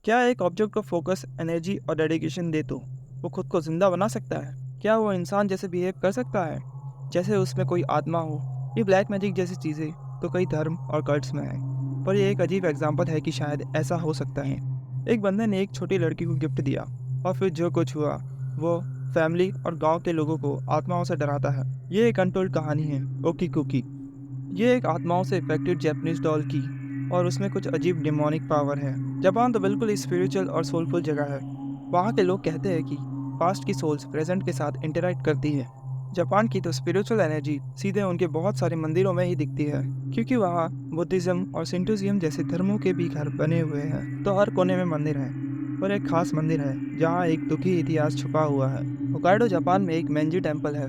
क्या एक ऑब्जेक्ट को फोकस, एनर्जी और डेडिकेशन दे तो वो खुद को जिंदा बना सकता है? क्या वो इंसान जैसे बिहेव कर सकता है, जैसे उसमें कोई आत्मा हो? ये ब्लैक मैजिक जैसी चीज़ें तो कई धर्म और कल्ट्स में है, पर ये एक अजीब एग्जाम्पल है कि शायद ऐसा हो सकता है। एक बंदे ने एक छोटी लड़की को गिफ्ट दिया और फिर जो कुछ हुआ वो फैमिली और गांव के लोगों को आत्माओं से डराता है। ये एक अनटोल्ड कहानी है, ओकी कुकी। ये एक आत्माओं से इफेक्टेड जैपनीज डॉल की, और उसमें कुछ अजीब डिमोनिक पावर है। जापान तो बिल्कुल स्पिरिचुअल और सोलफुल जगह है। वहाँ के लोग कहते हैं कि पास्ट की सोल्स प्रेजेंट के साथ इंटरैक्ट करती है। जापान की तो स्पिरिचुअल एनर्जी सीधे उनके बहुत सारे मंदिरों में ही दिखती है, क्योंकि वहाँ बुद्धिज्म और सिंटोइज्म जैसे धर्मों के भी घर बने हुए हैं। तो हर कोने में मंदिर है, पर एक खास मंदिर है जहाँ एक दुखी इतिहास छुपा हुआ है। होकाइडो जापान में एक मेंजी टेम्पल है,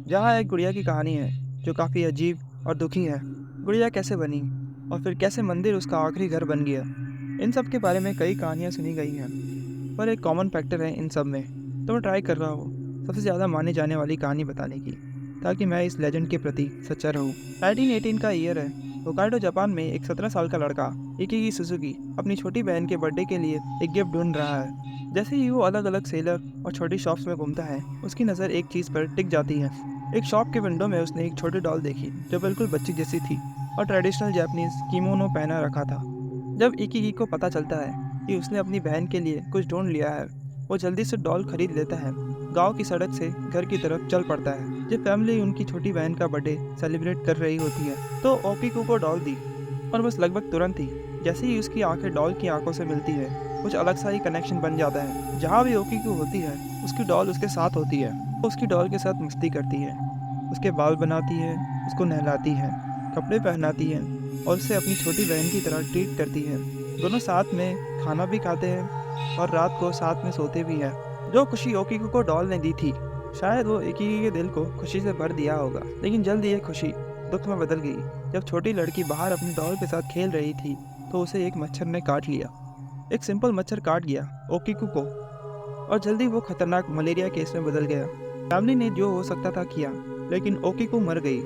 जहाँ एक गुड़िया की कहानी है जो काफ़ी अजीब और दुखी है। गुड़िया कैसे बनी और फिर कैसे मंदिर उसका आखिरी घर बन गया, इन सब के बारे में कई कहानियाँ सुनी गई हैं, पर एक कॉमन फैक्टर है इन सब में। तो मैं ट्राई कर रहा हूँ सबसे ज़्यादा मानी जाने वाली कहानी बताने की, ताकि मैं इस लेजेंड के प्रति सच्चा रहूँ। 1918 का ईयर है। होकाइडो जापान में एक 17 साल का लड़का इकिगी सुजुकी अपनी छोटी बहन के बर्थडे के लिए एक गिफ्ट ढूंढ रहा है। जैसे ही वो अलग अलग सेलर और छोटी शॉप्स में घूमता है, उसकी नज़र एक चीज़ पर टिक जाती है। एक शॉप के विंडो में उसने एक छोटी डॉल देखी जो बिल्कुल बच्ची जैसी थी और ट्रेडिशनल जापानीज किमोनो पहना रखा था। जब इकिगी को पता चलता है कि उसने अपनी बहन के लिए कुछ ढूंढ लिया है, वो जल्दी से डॉल खरीद लेता है। गांव की सड़क से घर की तरफ चल पड़ता है। जब फैमिली उनकी छोटी बहन का बर्थडे सेलिब्रेट कर रही होती है, तो ओकीकू को डॉल दी, और बस लगभग तुरंत ही जैसे ही उसकी आंखें डॉल की आंखों से मिलती है, कुछ अलग सा ही कनेक्शन बन जाता है। जहाँ भी ओकीकू होती है, उसकी डॉल उसके साथ होती है। वो उसकी डॉल के साथ मस्ती करती है, उसके बाल बनाती है, उसको नहलाती है, कपड़े पहनाती है और उसे अपनी छोटी बहन की तरह ट्रीट करती है। दोनों साथ में खाना भी खाते हैं और रात को साथ में सोते भी हैं। जो खुशी ओकीकू को डॉल ने दी थी, शायद वो इकिगी के दिल को खुशी से भर दिया होगा। लेकिन जल्द ये खुशी दुख में बदल गई जब छोटी लड़की बाहर अपनी डॉल के साथ खेल रही थी, तो उसे एक मच्छर ने काट लिया। एक सिंपल मच्छर काट गया ओकीकू को, और जल्दी वो खतरनाक मलेरिया केस में बदल गया। फैमिली ने जो हो सकता था किया, लेकिन ओकीकू मर गई।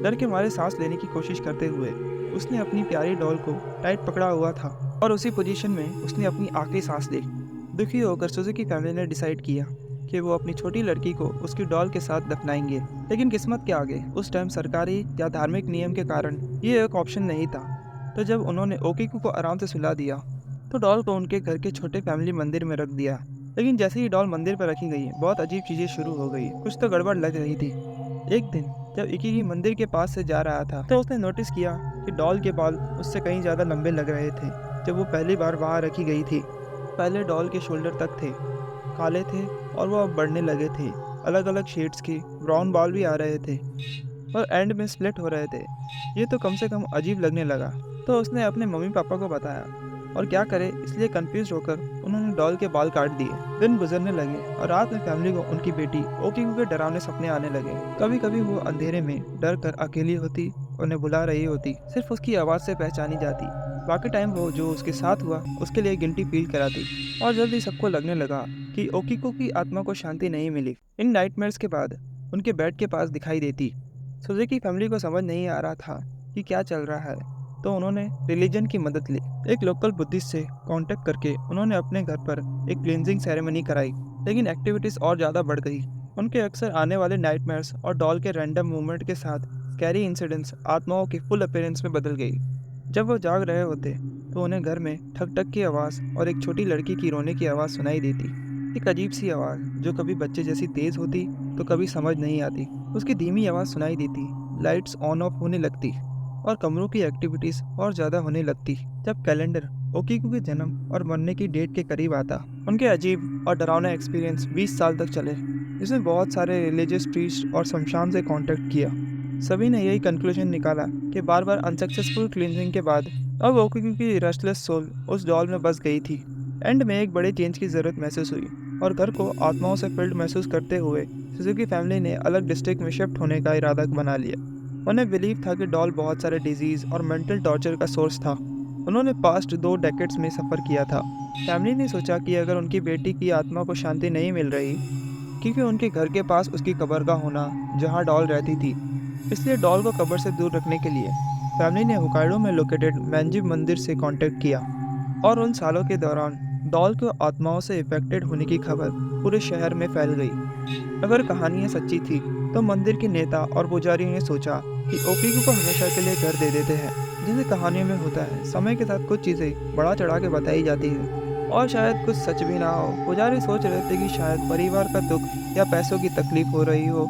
डर के मारे सांस लेने की कोशिश करते हुए उसने अपनी प्यारी डॉल को टाइट पकड़ा हुआ था, और उसी पोजीशन में उसने अपनी आखिरी सांस ली। दुखी होकर सुजुकी फैमिली ने डिसाइड किया कि वो अपनी छोटी लड़की को उसकी डॉल के साथ दफनाएंगे। लेकिन किस्मत के आगे उस टाइम सरकारी या धार्मिक नियम के कारण ये एक ऑप्शन नहीं था। तो जब उन्होंने ओकीकू को आराम से सुला दिया, तो डॉल को उनके घर के छोटे फैमिली मंदिर में रख दिया। लेकिन जैसे ही डॉल मंदिर पर रखी गई, बहुत अजीब चीजें शुरू हो गई। कुछ तो गड़बड़ लग रही थी। एक दिन जब इकिगी मंदिर के पास से जा रहा था, तो उसने नोटिस किया कि डॉल के बाल उससे कहीं ज्यादा लंबे लग रहे थे। जब वो पहली बार वहां रखी गई थी, पहले डॉल के शोल्डर तक थे, काले थे, और वो अब बढ़ने लगे थे। अलग अलग शेड्स के ब्राउन बाल भी आ रहे थे और एंड में स्प्लिट हो रहे थे। ये तो कम से कम अजीब लगने लगा। तो उसने अपने मम्मी पापा को बताया, और क्या करे इसलिए कंफ्यूज होकर उन्होंने डॉल के बाल काट दिए। दिन गुजरने लगे और रात में फैमिली को उनकी बेटी ओकीकू के डरावने सपने आने लगे। कभी कभी वो अंधेरे में डर कर अकेली होती, उन्हें बुला रही होती, सिर्फ उसकी आवाज़ से पहचानी जाती। बाकी टाइम वो जो उसके साथ हुआ उसके लिए गिल्टी फील कराती। और जल्दी सबको लगने लगा कि ओकीकू की आत्मा को शांति नहीं मिली। इन नाइटमेयर्स के बाद उनके बेड के पास दिखाई देती। सुजुकी फैमिली को समझ नहीं आ रहा था कि क्या चल रहा है, तो उन्होंने रिलीजन की मदद ली। एक लोकल बुद्धिस्ट से कांटेक्ट करके उन्होंने अपने घर पर एक क्लींजिंग सेरेमनी कराई। लेकिन एक्टिविटीज और ज़्यादा बढ़ गई। उनके अक्सर आने वाले नाइटमेयर्स और डॉल के रैंडम मूवमेंट के साथ स्कैरी इंसिडेंट्स आत्माओं की फुल अपीयरेंस में बदल गई। जब वो जाग रहे होते, तो उन्हें घर में ठक ठक की आवाज़ और एक छोटी लड़की की रोने की आवाज़ सुनाई देती। एक अजीब सी आवाज़ जो कभी बच्चे जैसी तेज़ होती तो कभी समझ नहीं आती। उसकी धीमी आवाज़ सुनाई देती, लाइट्स ऑन ऑफ होने लगती और कमरों की एक्टिविटीज और ज़्यादा होने लगती। जब कैलेंडर ओकीकू के जन्म और मरने की डेट के करीब आता, उनके अजीब और डरावना एक्सपीरियंस 20 साल तक चले, जिसमें बहुत सारे रिलीजियस प्रीस्ट और शमशान से कांटेक्ट किया। सभी ने यही कंक्लूजन निकाला कि बार बार अनसक्सेसफुल क्लींजिंग के बाद अब ओकीकू की रेस्टलेस सोल उस डॉल में बस गई थी। एंड में एक बड़े चेंज की ज़रूरत महसूस हुई, और घर को आत्माओं से फिल्ड महसूस करते हुए सुजुकी फैमिली ने अलग डिस्ट्रिक्ट में शिफ्ट होने का इरादा बना लिया। उन्हें बिलीव था कि डॉल बहुत सारे डिजीज़ और मेंटल टॉर्चर का सोर्स था। उन्होंने पास्ट 2 डेकेड्स में सफ़र किया था। फैमिली ने सोचा कि अगर उनकी बेटी की आत्मा को शांति नहीं मिल रही, क्योंकि उनके घर के पास उसकी कब्र का होना जहां डॉल रहती थी, इसलिए डॉल को कब्र से दूर रखने के लिए फैमिली ने होकाइडो में लोकेटेड मेंजी मंदिर से कांटेक्ट किया। और उन सालों के दौरान डॉल को आत्माओं से इफेक्टेड होने की खबर पूरे शहर में फैल गई। अगर कहानियाँ सच्ची थी तो मंदिर के नेता और पुजारी ने सोचा कि ओकीको को हमेशा के लिए घर दे देते हैं। जैसे कहानियों में होता है, समय के साथ कुछ चीज़ें बढ़ा चढ़ा के बताई जाती है और शायद कुछ सच भी ना हो। पुजारी सोच रहे थे कि शायद परिवार का दुख या पैसों की तकलीफ हो रही हो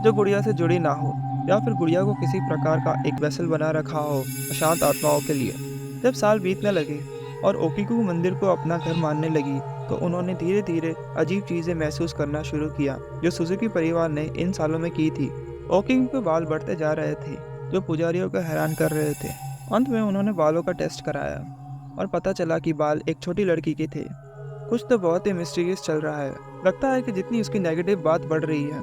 जो गुड़िया से जुड़ी ना हो, या फिर गुड़िया को किसी प्रकार का एक वेसल बना रखा हो अशांत आत्माओं के लिए। जब साल बीतने लगे और ओकीको मंदिर को अपना घर मानने लगी तो उन्होंने धीरे धीरे अजीब चीजें महसूस करना शुरू किया जो सुजुकी परिवार ने इन सालों में की थी। ओकीको के बाल बढ़ते जा रहे थे जो पुजारियों को हैरान कर रहे थे। अंत में उन्होंने बालों का टेस्ट कराया और पता चला कि बाल एक छोटी लड़की के थे। कुछ तो बहुत ही मिस्टीरियस चल रहा है। लगता है कि जितनी उसकी नेगेटिव बात बढ़ रही है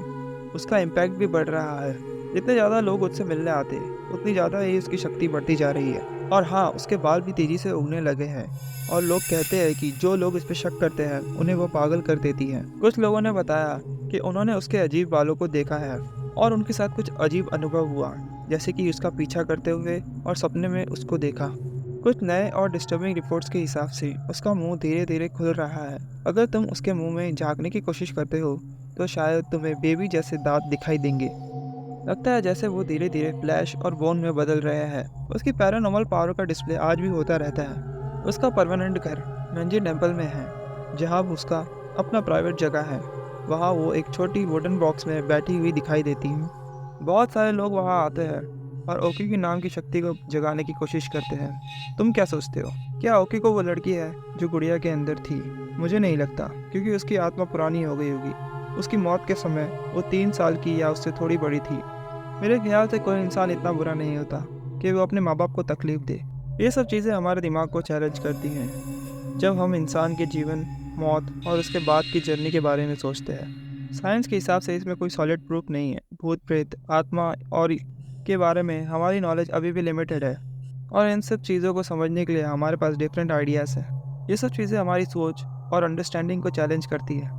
उसका इम्पैक्ट भी बढ़ रहा है। जितने ज़्यादा लोग उससे मिलने आते उतनी ज़्यादा ही उसकी शक्ति बढ़ती जा रही है। और हाँ, उसके बाल भी तेज़ी से उगने लगे हैं और लोग कहते हैं कि जो लोग इस पर शक करते हैं उन्हें वो पागल कर देती है। कुछ लोगों ने बताया कि उन्होंने उसके अजीब बालों को देखा है और उनके साथ कुछ अजीब अनुभव हुआ, जैसे कि उसका पीछा करते हुए और सपने में उसको देखा। कुछ नए और डिस्टर्बिंग रिपोर्ट्स के हिसाब से उसका मुंह धीरे धीरे खुल रहा है। अगर तुम उसके मुंह में झांकने की कोशिश करते हो तो शायद तुम्हें बेबी जैसे दांत दिखाई देंगे। लगता है जैसे वो धीरे धीरे फ्लैश और बोन में बदल रहे हैं। उसकी पैरानॉर्मल पावर का डिस्प्ले आज भी होता रहता है। उसका परमानेंट घर नंजी टेम्पल में है जहाँ उसका अपना प्राइवेट जगह है। वहाँ वो एक छोटी वुडन बॉक्स में बैठी हुई दिखाई देती है। बहुत सारे लोग वहाँ आते हैं और ओकी के नाम की शक्ति को जगाने की कोशिश करते हैं। तुम क्या सोचते हो? क्या ओकी को वो लड़की है जो गुड़िया के अंदर थी? मुझे नहीं लगता, क्योंकि उसकी आत्मा पुरानी हो गई होगी। उसकी मौत के समय वो 3 साल की या उससे थोड़ी बड़ी थी। मेरे ख्याल से कोई इंसान इतना बुरा नहीं होता कि वो अपने माँ बाप को तकलीफ दे। ये सब चीज़ें हमारे दिमाग को चैलेंज करती हैं जब हम इंसान के जीवन, मौत और उसके बाद की जर्नी के बारे में सोचते हैं। साइंस के हिसाब से इसमें कोई सॉलिड प्रूफ नहीं है। भूत प्रेत, आत्मा और के बारे में हमारी नॉलेज अभी भी लिमिटेड है और इन सब चीज़ों को समझने के लिए हमारे पास डिफरेंट आइडियाज़ हैं। ये सब चीज़ें हमारी सोच और अंडरस्टैंडिंग को चैलेंज करती है।